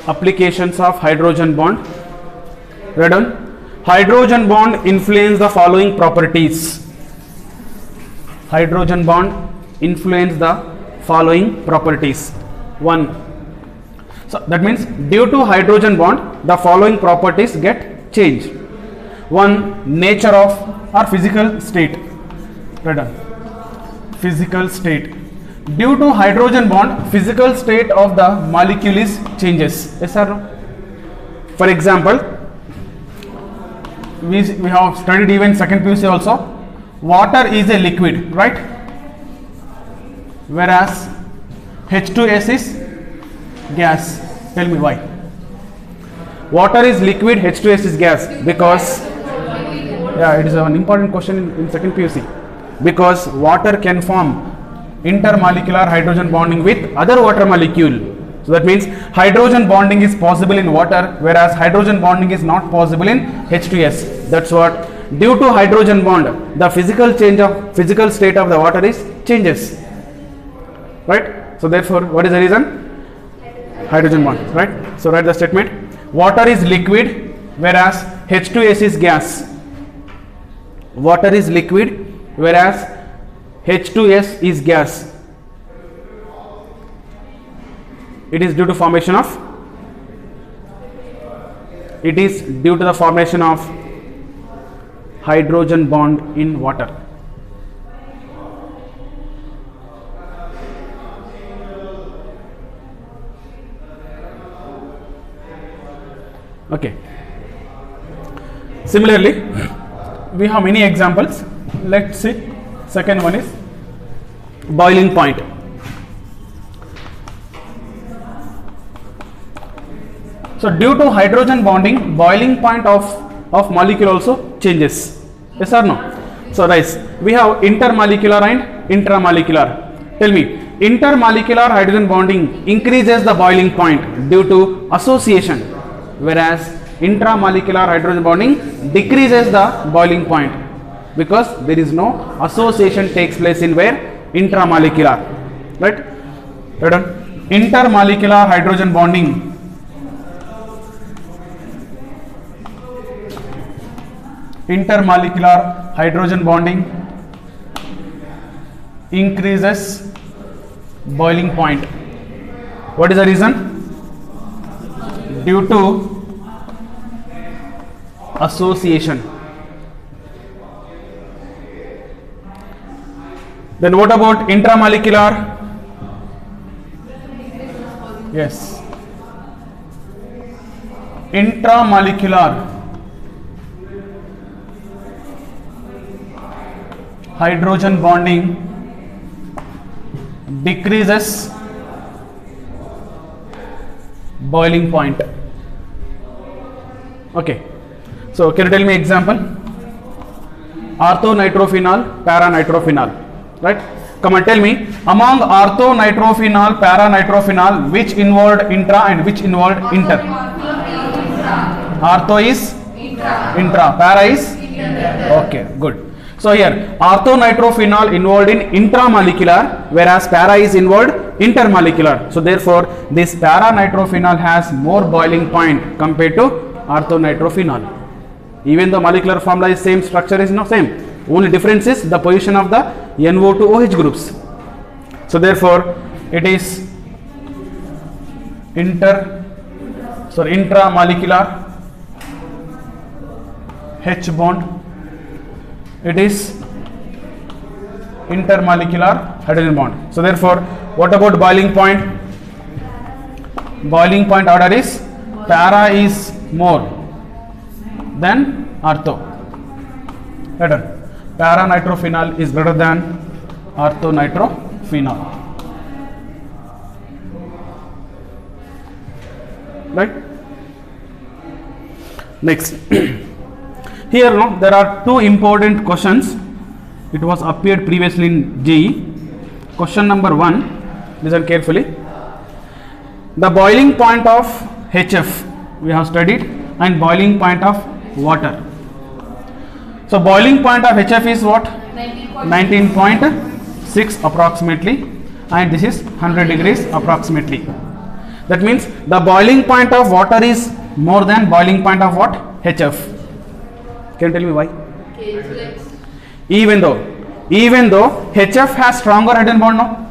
applications of hydrogen bond. Read on. Hydrogen bond influence the following properties. Hydrogen bond influence the following properties. 1. So that means due to hydrogen bond, the following properties get changed. 1. Nature of or physical state. Read on. Physical state. Due to hydrogen bond, physical state of the molecule is changes. Yes or no? For example, we have studied even second PUC also. Water is a liquid, right? Whereas H2S is gas. Tell me why. Water is liquid, H2S is gas. Because, yeah, it is an important question in second PUC. Because water can form intermolecular hydrogen bonding with other water molecule. So that means hydrogen bonding is possible in water, whereas hydrogen bonding is not possible in H2S. That's what. Due to hydrogen bond, the physical state of the water is changes. Right? So therefore, what is the reason? Hydrogen bond. Right? So write the statement. Water is liquid, whereas H2S is gas. Water is liquid, whereas H2S is gas. It is due to the formation of hydrogen bond in water. Okay. Similarly, we have many examples. Let's see. Second one is boiling point. So due to hydrogen bonding, boiling point of molecule also changes. Yes or no? So guys, we have intermolecular and intramolecular. Tell me, intermolecular hydrogen bonding increases the boiling point due to association, whereas intramolecular hydrogen bonding decreases the boiling point because there is no association takes place in where? Intramolecular. Right? Intermolecular hydrogen bonding increases boiling point. What is the reason? Due to association. Then what about intramolecular? Yes. Intramolecular hydrogen bonding decreases boiling point. Okay. So can you tell me example? Orthonitrophenol, paranitrophenol. Right? Come on, tell me. Among orthonitrophenol, paranitrophenol, which involved intra and which involved inter? Ortho is intra. Para is inter. Okay, good. So here, orthonitrophenol involved in intramolecular, whereas para is involved intermolecular. So therefore, this paranitrophenol has more boiling point compared to orthonitrophenol. Even though molecular formula is same, structure is not same. Only difference is the position of the NO to OH groups. So therefore, it is intramolecular H bond. It is intermolecular hydrogen bond. So therefore, what about boiling point? Boiling point order is para is more than ortho. Better. Paranitrophenol is greater than orthonitrophenol. Right? Next. Here no, there are two important questions. It was appeared previously in JEE. Question number 1. Listen carefully. The boiling point of HF we have studied and boiling point of water. So boiling point of HF is what? 19.6 approximately, and this is 100 degrees approximately. That means the boiling point of water is more than boiling point of what? HF. Can you tell me why? Even though HF has stronger hydrogen bond, no?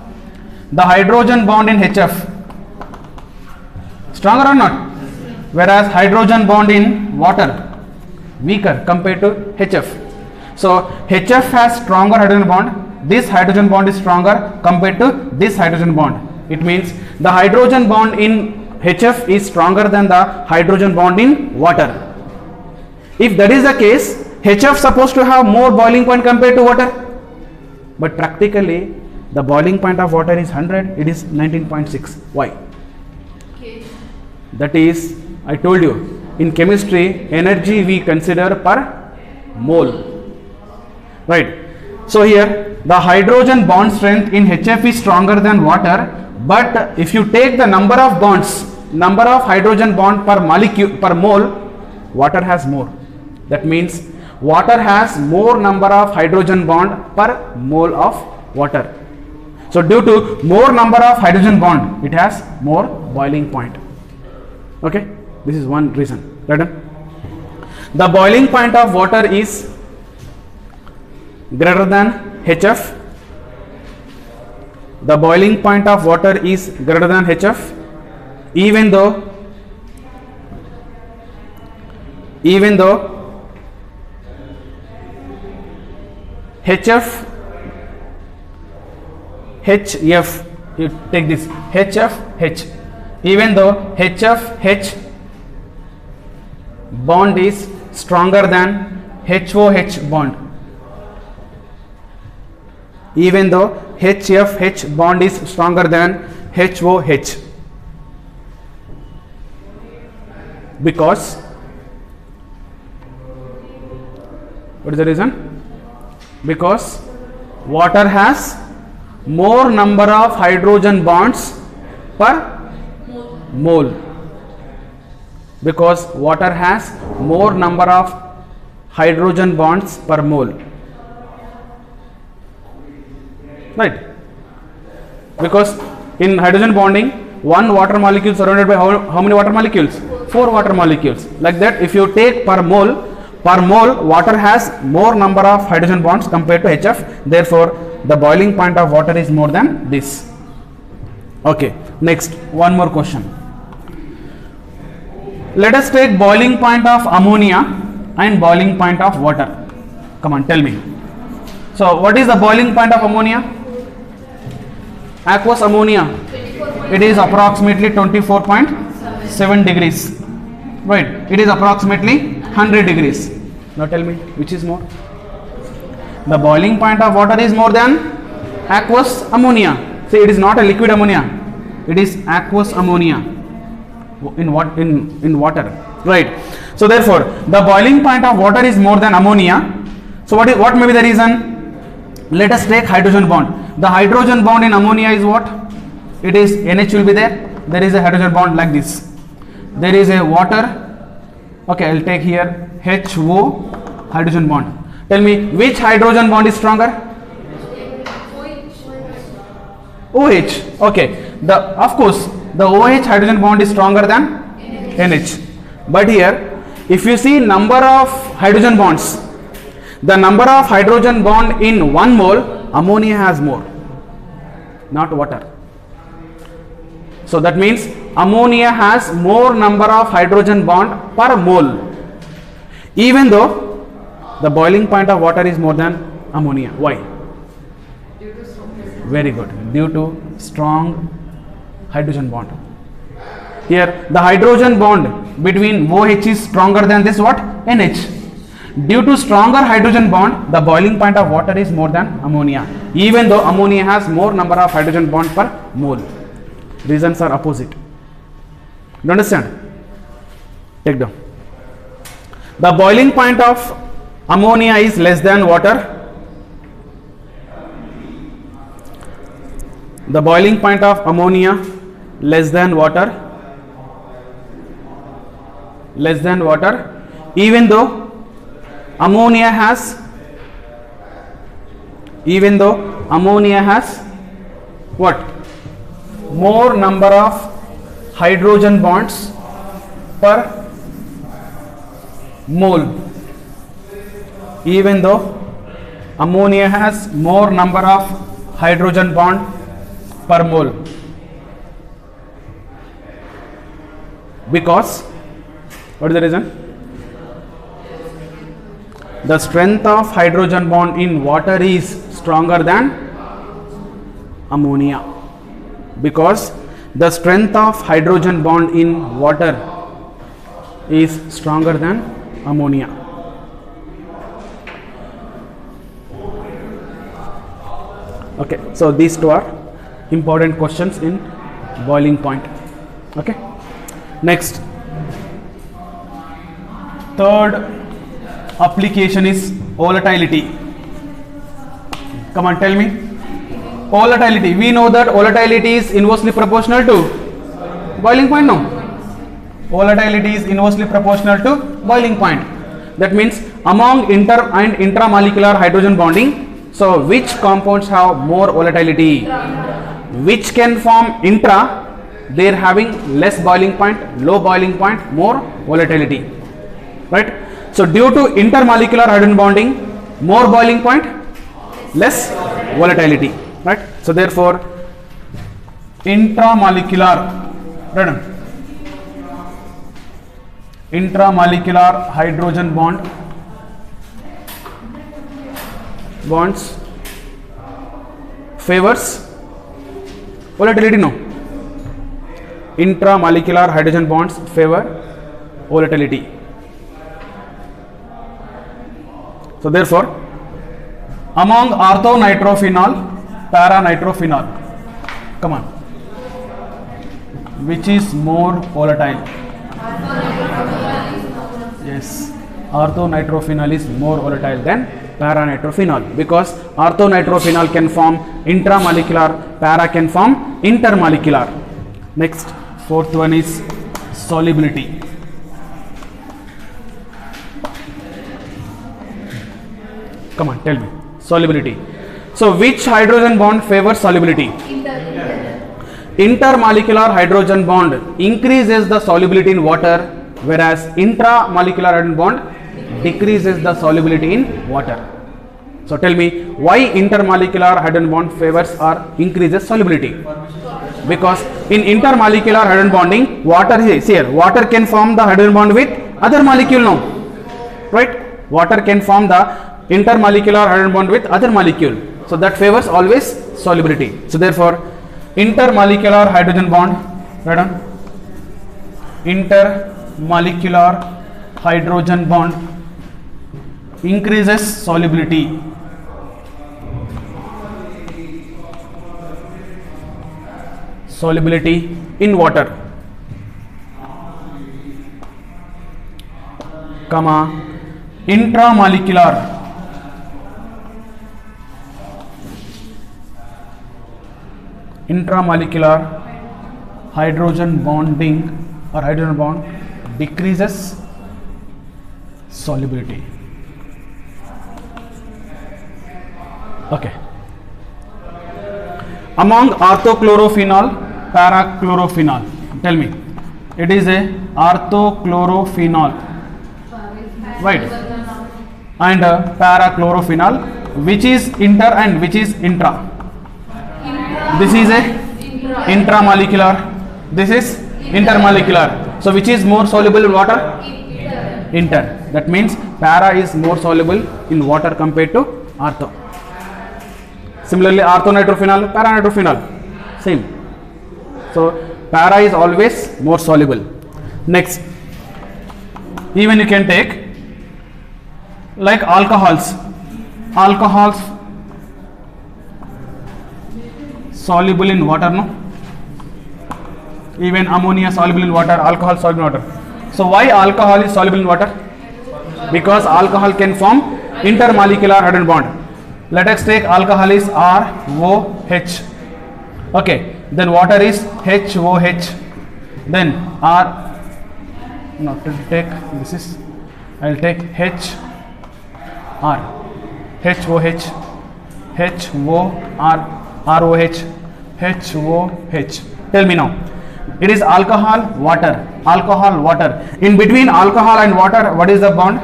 The hydrogen bond in HF stronger or not? Whereas hydrogen bond in water weaker compared to HF. So HF has stronger hydrogen bond. This hydrogen bond is stronger compared to this hydrogen bond. It means the hydrogen bond in HF is stronger than the hydrogen bond in water. If that is the case, HF supposed to have more boiling point compared to water. But practically the boiling point of water is 100, it is 19.6. Why? That is, I told you, in chemistry energy we consider per mole, right? So here the hydrogen bond strength in HF is stronger than water, but if you take the number of bonds, number of hydrogen bond per molecule per mole, water has more. That means water has more number of hydrogen bond per mole of water. So due to more number of hydrogen bond, it has more boiling point. Okay, this is one reason. Right? The boiling point of water is greater than HF. The boiling point of water is greater than HF, even though HF, you take this HF, even though HF, bond is stronger than HOH bond. Even though HF, bond is stronger than HOH. Because, what is the reason? Because water has more number of hydrogen bonds per mole. Because water has more number of hydrogen bonds per mole. Right? Because in hydrogen bonding, one water molecule surrounded by how many water molecules? 4 water molecules. Like that, if you take per mole, water has more number of hydrogen bonds compared to HF. Therefore, the boiling point of water is more than this. Okay, next, one more question. Let us take boiling point of ammonia and boiling point of water. Come on, tell me. So, what is the boiling point of ammonia? Aqueous ammonia. It is approximately 24.7 degrees. Right, it is approximately 100 degrees. Now tell me, which is more? The boiling point of water is more than aqueous ammonia. See, it is not a liquid ammonia, it is aqueous ammonia in water, right? So therefore, the boiling point of water is more than ammonia. So what may be the reason? Let us take hydrogen bond. The hydrogen bond in ammonia is what? It is NH will be there. There is a hydrogen bond like this. There is a water. Okay, I will take here HO hydrogen bond. Tell me, which hydrogen bond is stronger? OH. Okay. Of course, the OH hydrogen bond is stronger than NH. But here, if you see number of hydrogen bonds, the number of hydrogen bond in 1 mole, ammonia has more, not water. So that means ammonia has more number of hydrogen bond per mole, even though the boiling point of water is more than ammonia. Why? Very good. Due to strong hydrogen bond. Here the hydrogen bond between OH is stronger than this what? NH. Due to stronger hydrogen bond, the boiling point of water is more than ammonia, even though ammonia has more number of hydrogen bond per mole. Reasons are opposite. You understand? Take down. The boiling point of ammonia is less than water. The boiling point of ammonia less than water, even though ammonia has what? More number of hydrogen bonds per mole, even though ammonia has more number of hydrogen bond per mole, because what is the reason? The strength of hydrogen bond in water is stronger than ammonia, because the strength of hydrogen bond in water is stronger than ammonia. Okay, so these two are important questions in boiling point. Okay, next, third application is volatility. Come on, tell me. Volatility. We know that volatility is inversely proportional to boiling point. No, volatility is inversely proportional to boiling point. That means among inter and intramolecular hydrogen bonding, so which compounds have more volatility? Which can form intra, they are having less boiling point, low boiling point, more volatility, right? So due to intermolecular hydrogen bonding, more boiling point, less volatility, right? So therefore intramolecular hydrogen bonds favors volatility. No, intramolecular hydrogen bonds favor volatility. So therefore among orthonitrophenol, paranitrophenol, come on, which is more volatile? Yes, orthonitrophenol is more volatile than paranitrophenol, because orthonitrophenol can form intramolecular, para can form intermolecular. Next, fourth one is solubility. Come on, tell me. Solubility. So which hydrogen bond favors solubility? Intermolecular hydrogen bond increases the solubility in water, whereas intramolecular hydrogen bond decreases the solubility in water. So tell me, why intermolecular hydrogen bond favors or increases solubility? Because in intermolecular hydrogen bonding, water is here. Water can form the hydrogen bond with other molecule now, right? Water can form the intermolecular hydrogen bond with other molecule. So that favors always solubility. So therefore intermolecular hydrogen bond, write down, intermolecular hydrogen bond increases solubility. Solubility in water, comma, intramolecular hydrogen bonding or hydrogen bond decreases solubility. Okay. Among orthochlorophenol, parachlorophenol, tell me, it is a orthochlorophenol, right, and parachlorophenol, which is inter and which is intra? This is a intramolecular, this is intermolecular. So which is more soluble in water? Inter. That means para is more soluble in water compared to ortho. Similarly, orthonitrophenol, paranitrophenol, same. So para is always more soluble. Next, even you can take like alcohols. Alcohols soluble in water, no? Even ammonia soluble in water, alcohol soluble in water. So why alcohol is soluble in water? Because alcohol can form intermolecular hydrogen bond. Let us take alcohol is ROH. Okay, then water is HOH. Then not to take this is, I will take HOH. ROH. Tell me now, It is alcohol, water. Alcohol, water. In between alcohol and water, what is the bond?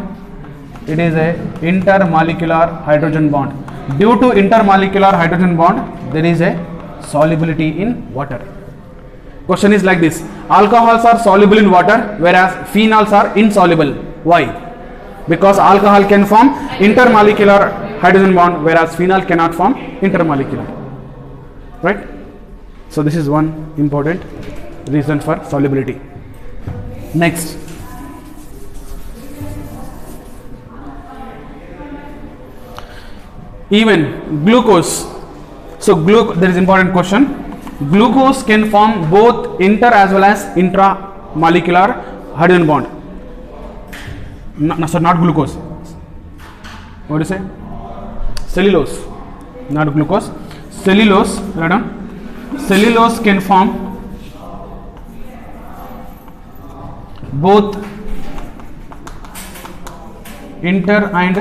It is a intermolecular hydrogen bond. Due to intermolecular hydrogen bond, there is a solubility in water. Question is like this: alcohols are soluble in water, whereas phenols are insoluble. Why? Because alcohol can form intermolecular hydrogen bond, whereas phenol cannot form intermolecular. Right? So this is one important reason for solubility. Next, even glucose. So there is important question. Glucose can form both inter as well as intramolecular hydrogen bond. So not glucose. What do you say? Cellulose, not glucose. Cellulose, write down. Cellulose can form both inter and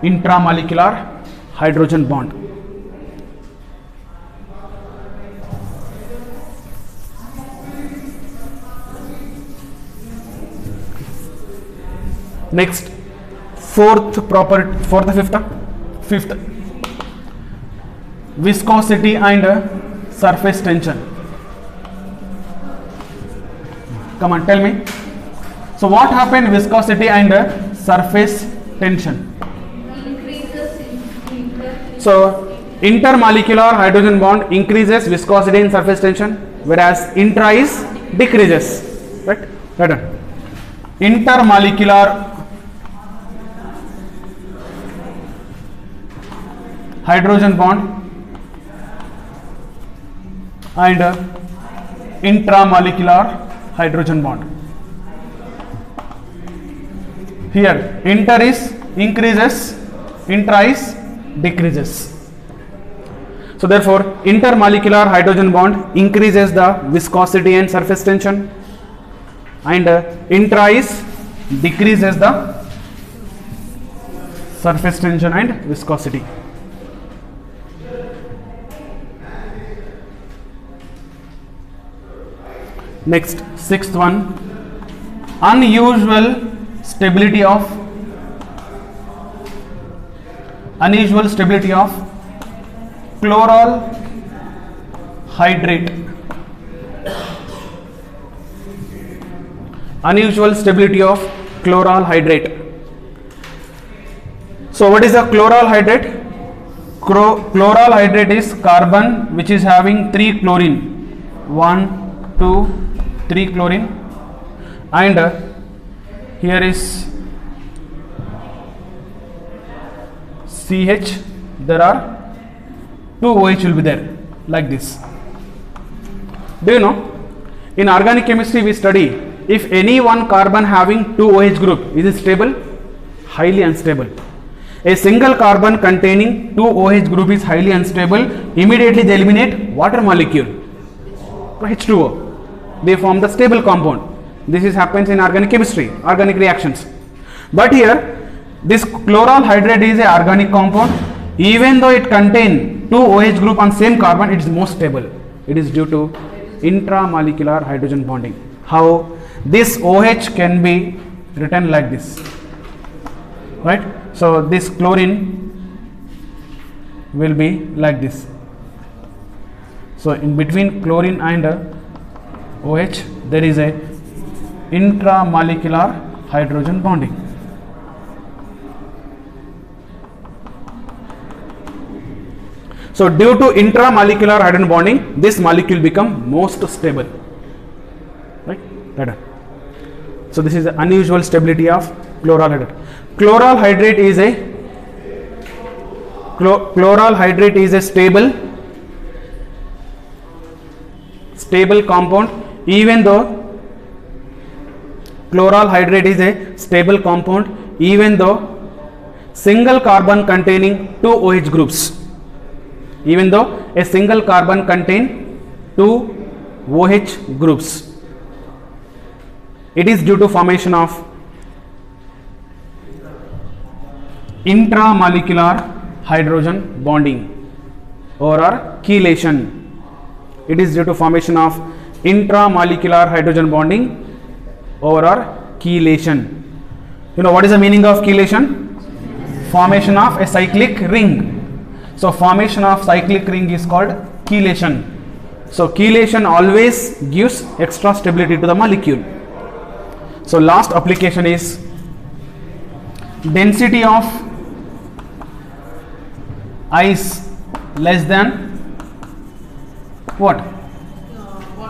intramolecular hydrogen bond. Next, fifth, viscosity and surface tension. Come on, tell me. So what happened viscosity and surface tension? So intermolecular hydrogen bond increases viscosity and surface tension, whereas intra is decreases. Right? Right on. Intermolecular hydrogen bond and intramolecular hydrogen bond. Here inter is increases, intra is decreases. So therefore intermolecular hydrogen bond increases the viscosity and surface tension, and intra is decreases the surface tension and viscosity. Next, sixth one, unusual stability of chloral hydrate. Unusual stability of chloral hydrate. So what is a chloral hydrate? Chloral hydrate is carbon which is having 3 chlorine, 1, 2, 3 chlorine, and here is CH, there are 2 OH will be there, like this. Do you know, in organic chemistry we study, if any one carbon having 2 OH group, is it stable? Highly unstable. A single carbon containing 2 OH group is highly unstable. Immediately they eliminate water molecule, H2O. They form the stable compound. This happens in organic chemistry, organic reactions. But here, this chloral hydrate is a organic compound. Even though it contains 2 OH group on same carbon, it is most stable. It is due to intramolecular hydrogen bonding. How? This OH can be written like this, right? So this chlorine will be like this. So in between chlorine and OH, there is a intramolecular hydrogen bonding. So due to intramolecular hydrogen bonding, this molecule become most stable. Right? So this is the unusual stability of chloral hydrate. Chloral hydrate is a stable compound. Even though chloral hydrate is a stable compound, even though single carbon containing 2 OH groups, even though a single carbon contain 2 OH groups, it is due to formation of intramolecular hydrogen bonding or chelation. It is due to formation of intramolecular hydrogen bonding or chelation. You know what is the meaning of chelation? Formation of a cyclic ring. So formation of cyclic ring is called chelation. So chelation always gives extra stability to the molecule. So last application is density of ice less than what?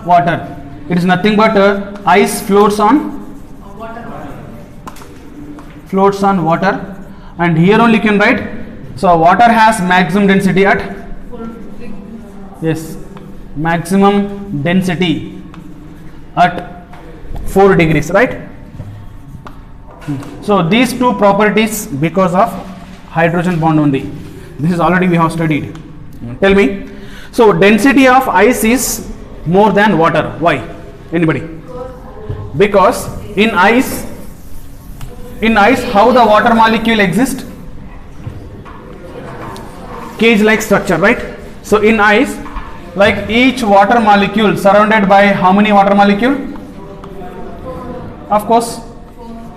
Water. It is nothing but ice floats on water, and here only you can write. So water has maximum density at maximum density at 4 degrees, right? So these two properties because of hydrogen bond only. This is already we have studied. Tell me. So density of ice is more than water. Why? Anybody? Because in ice how the water molecule exists? Cage like structure, right? So in ice, like each water molecule surrounded by how many water molecule? Of course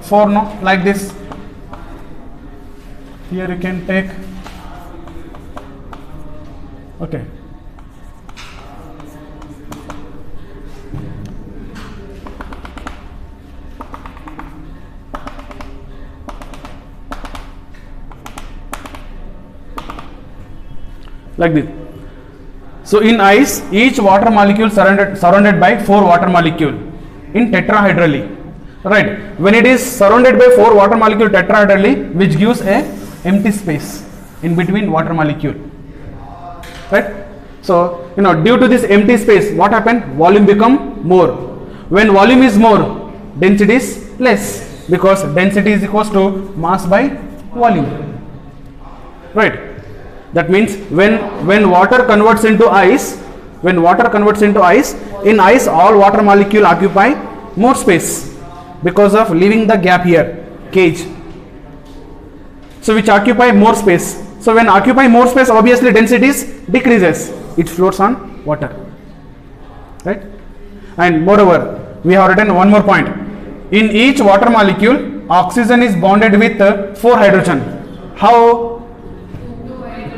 4, no? Like this. Here you can take, okay, like this. So in ice, each water molecule surrounded by 4 water molecule in tetrahedrally, right? When it is surrounded by 4 water molecule tetrahedrally, which gives a empty space in between water molecule, right? So due to this empty space, what happened? Volume become more. When volume is more, density is less, because density is equals to mass by volume, right? That means when water converts into ice, in ice all water molecule occupy more space because of leaving the gap here, cage. So which occupy more space. So when occupy more space, obviously density decreases. It floats on water, right? And moreover, we have written one more point. In each water molecule, oxygen is bonded with 4 hydrogen. How?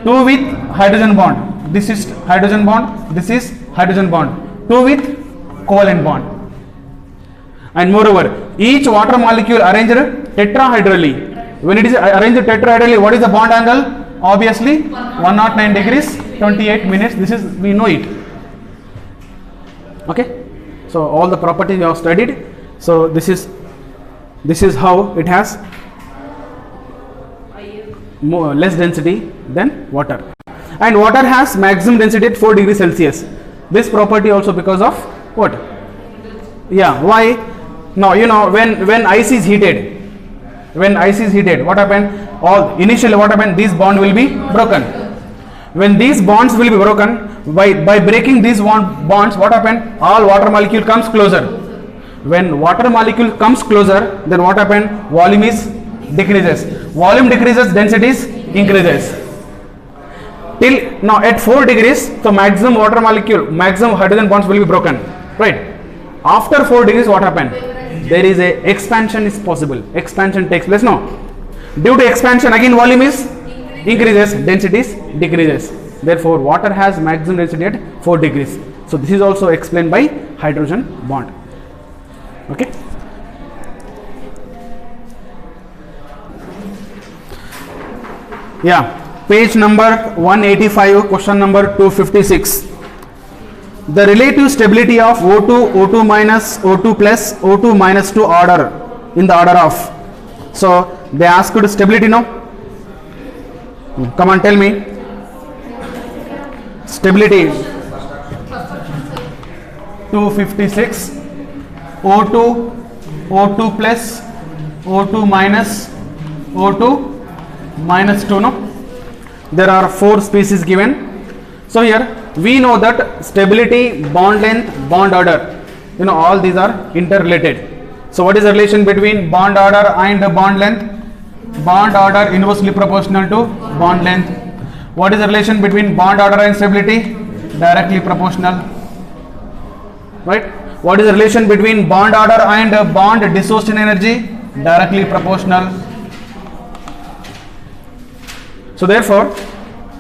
2 with hydrogen bond. This is hydrogen bond. This is hydrogen bond. 2 with covalent bond. And moreover, each water molecule arranged tetrahedrally. When it is arranged tetrahedrally, what is the bond angle? Obviously 109 degrees 28 minutes. This is, we know it. Okay. So all the properties we have studied. So this is how it has less density than water, and water has maximum density at 4 degrees Celsius. This property also because of what? Yeah, why? Now when ice is heated, what happened? Initially what happened? These bonds will be broken. When these bonds will be broken, by breaking these bonds, what happened? All water molecule comes closer. When water molecule comes closer, then what happened? Volume is decreases. Volume decreases, density increases. Till now at 4 degrees, so maximum water molecule, maximum hydrogen bonds will be broken, right? After 4 degrees, what happened? There is a expansion is possible. Expansion takes place now. Due to expansion, again volume is increases, density decreases. Therefore, water has maximum density at 4 degrees. So this is also explained by hydrogen bond. Okay. Yeah, page number 185, question number 256. The relative stability of O2, O2 minus, O2 plus, O2 minus 2 order in the order of. So they asked stability now. Come on, tell me. Stability 256, O2, O2 plus, O2 minus, O2 minus 2, no? There are 4 species given. So here we know that stability, bond length, bond order, all these are interrelated. So what is the relation between bond order and bond length? Bond order inversely proportional to bond length. What is the relation between bond order and stability? Directly proportional. right? What is the relation between bond order and bond dissociation energy? Directly proportional. So therefore,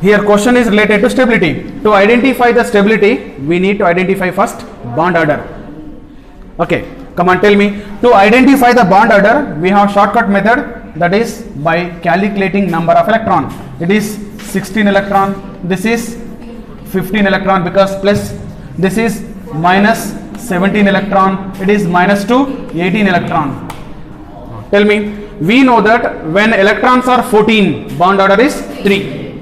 here question is related to stability. To identify the stability, we need to identify first bond order. Okay, come on, tell me. To identify the bond order, we have shortcut method, that is by calculating number of electron. It is 16 electron. This is 15 electron because plus. This is minus 17 electron. It is minus 2, 18 electron. Tell me. We know that when electrons are 14, bond order is 3.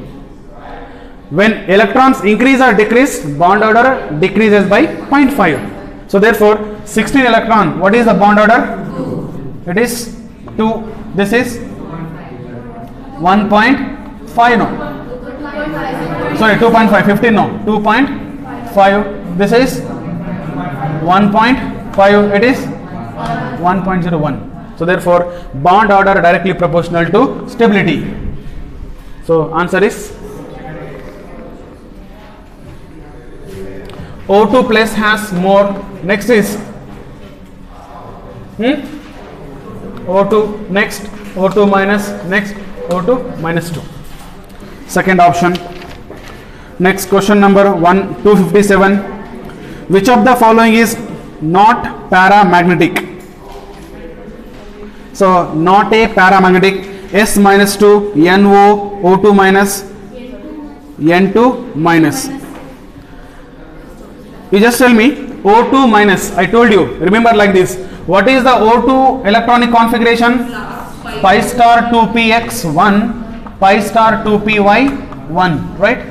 When electrons increase or decrease, bond order decreases by 0.5. So therefore, 16 electron, what is the bond order? 2. It is 2. This is 1.5 no. Sorry, 2.5, 15 no. 2.5. This is 1.5. It is 1.01. So therefore, bond order directly proportional to stability. So answer is O2 plus has more. Next is O2 next, O2 minus next, O2 minus 2. Second option. Next question number 257. Which of the following is not paramagnetic? So not a paramagnetic. S minus 2, NO, O2 minus, N2 minus. You just tell me O2 minus. I told you, remember like this. What is the O2 electronic configuration? Pi star 2px1, pi star 2py1, right?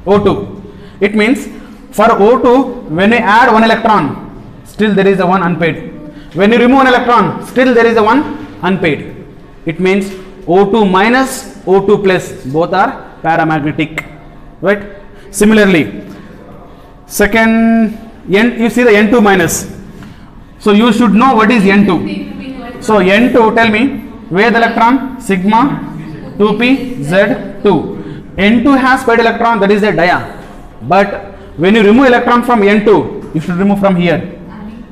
O2. It means for O2, when you add one electron, still there is a one unpaid. When you remove an electron, still there is a one unpaid. It means O2 minus, O2 plus, both are paramagnetic, right? Similarly, second, you see the N2 minus. So you should know what is N2. So N2, tell me, where the electron? Sigma 2pz2. N2 has paired electron, that is a dia. But when you remove electron from N2, you should remove from here.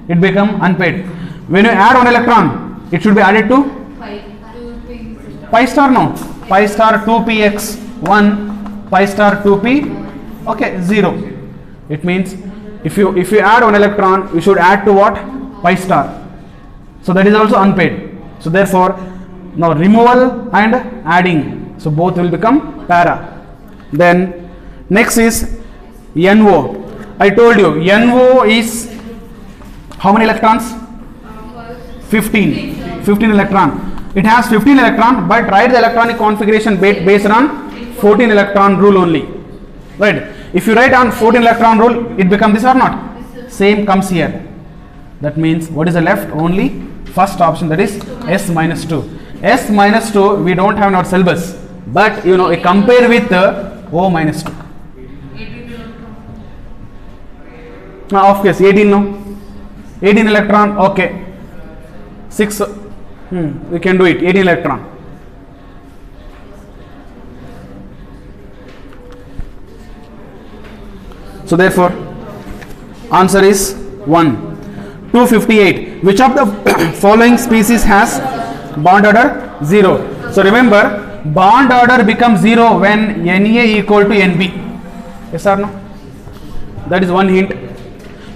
It become unpaired. When you add one electron, it should be added to pi star no. Pi star 2px1, pi star 2p, okay, 0. It means if you add one electron, you should add to what? Pi star. So that is also unpaid. So therefore, now removal and adding. So both will become para. Then next is NO. I told you NO is how many electrons? 15 electron. It has 15 electron, but write the electronic configuration based on 14 electron rule only, right? If you write on 14 electron rule, it becomes this or not? Same comes here. That means what is the left? Only first option, that is S minus 2. S minus 2 we don't have in our syllabus, but you know, we compare with O minus 2. Of course 18 no. 18 electron, okay. 6, we can do it, 18 electron. So therefore, answer is 1. 258. Which of the following species has bond order 0? So remember, bond order becomes 0 when Na equal to Nb. Yes or no? That is one hint.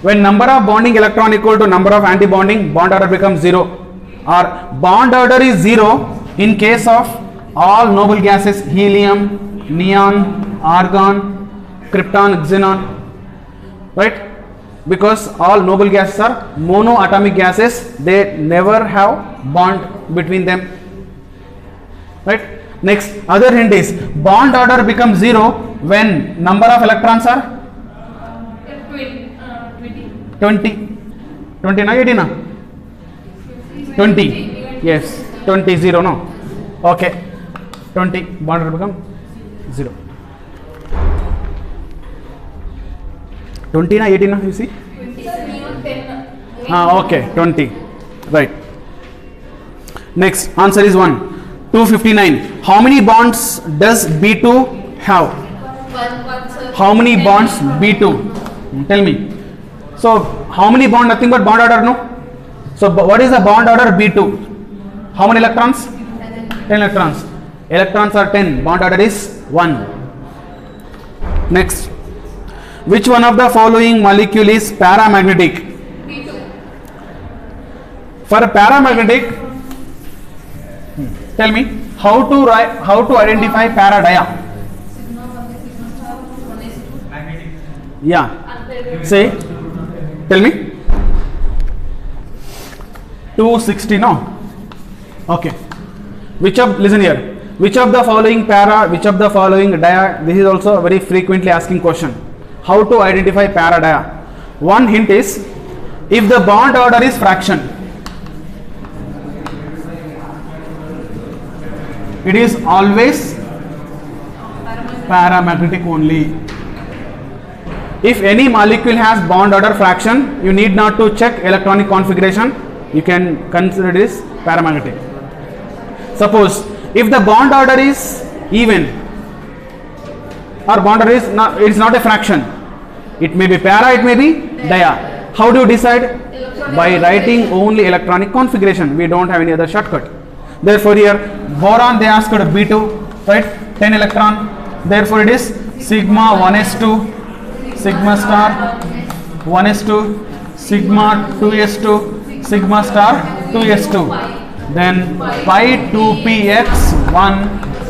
When number of bonding electron equal to number of anti-bonding, bond order becomes 0. Or bond order is 0 in case of all noble gases: helium, neon, argon, krypton, xenon, right? Because all noble gases are monoatomic gases, they never have bond between them, right? Next, other hint is bond order becomes 0 when number of electrons are 20 na 80 na 20, yes, 20, 0 no, okay, 20, bond order become 0. 20 na 18 na, you see? Okay, 20, right. Next, answer is 1. 259. How many bonds does B2 have? How many bonds B2? Tell me. So how many bond? Nothing but bond order, no? So what is the bond order B2? How many electrons? 10 electrons. Electrons are 10, bond order is 1. Next, which one of the following molecule is paramagnetic? For paramagnetic, tell me how to identify para-dia. Yeah, say, tell me. 260, no? Okay. Listen here. Which of the following para, which of the following dia? This is also a very frequently asking question. How to identify para dia? One hint is, if the bond order is fraction, it is always paramagnetic only. If any molecule has bond order fraction, you need not to check electronic configuration. You can consider it as paramagnetic. Suppose if the bond order is even, or bond order is not, it is not a fraction. It may be para, it may be dia. How do you decide? By writing only electronic configuration. We don't have any other shortcut. Therefore here boron they asked B2, right? 10 electron. Therefore it is sigma 1s2, sigma star 1s2, sigma 2s2, sigma star 2s2. Then pi 2px1,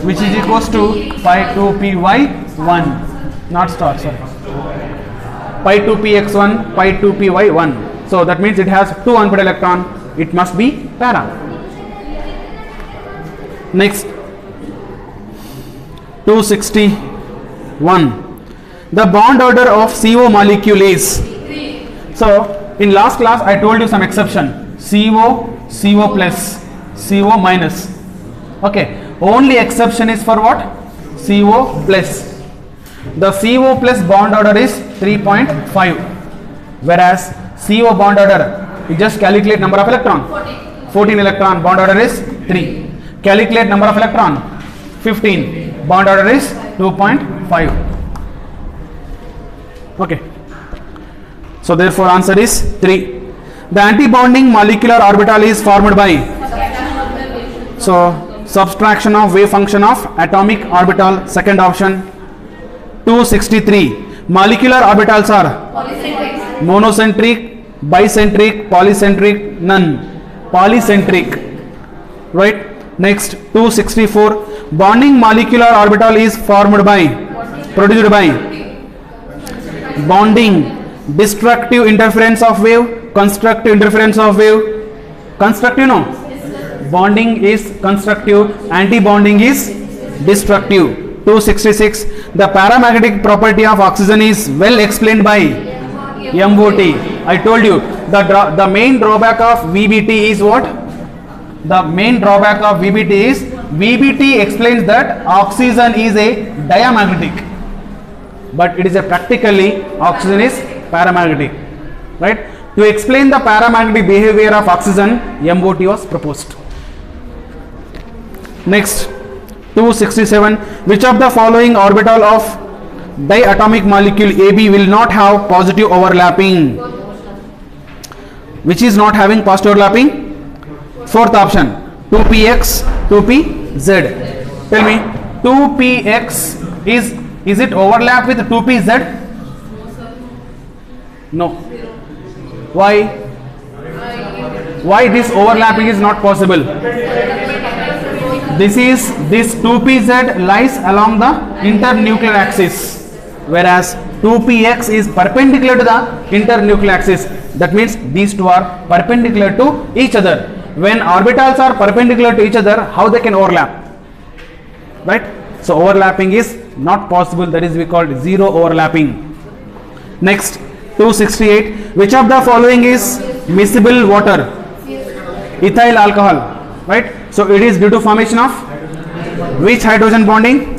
which is equals to pi 2py1, not star, sorry. Pi 2px1, pi 2py1. So that means it has 2 unpaired electron. It must be para. Next, 261. The bond order of CO molecule is. So in last class I told you some exception. CO plus, CO minus. Okay. Only exception is for what? CO plus. The CO plus bond order is 3.5. Whereas CO bond order, you just calculate number of electron. 14 electron, bond order is 3. Calculate number of electron. 15. Bond order is 2.5. Okay. So therefore answer is 3. The antibonding molecular orbital is formed by, so subtraction of wave function of atomic orbital, second option. 263. Molecular orbitals are monocentric, bicentric, polycentric, none. Polycentric, right? Next, 264. Bonding molecular orbital is formed by, produced by, bonding, destructive interference of wave, constructive interference of wave. Constructive, no? Bonding is constructive, anti-bonding is destructive. 266. The paramagnetic property of oxygen is well explained by MOT. I told you the main drawback of VBT is what? The main drawback of VBT is VBT explains that oxygen is a diamagnetic, but it is a practically oxygen is paramagnetic, right? To explain the paramagnetic behavior of oxygen, MOT was proposed. Next, 267. Which of the following orbital of diatomic molecule AB will not have positive overlapping? Which is not having positive overlapping? Fourth option, 2px, 2pz. Tell me, 2px is it overlap with 2pz? No. Why? Why this overlapping is not possible? This 2pz lies along the internuclear axis, whereas 2px is perpendicular to the internuclear axis. That means these two are perpendicular to each other. When orbitals are perpendicular to each other, how they can overlap? Right? So overlapping is not possible. That is we called zero overlapping. Next, 268. Which of the following is miscible water? Ethyl alcohol. Right? So it is due to formation of which hydrogen bonding?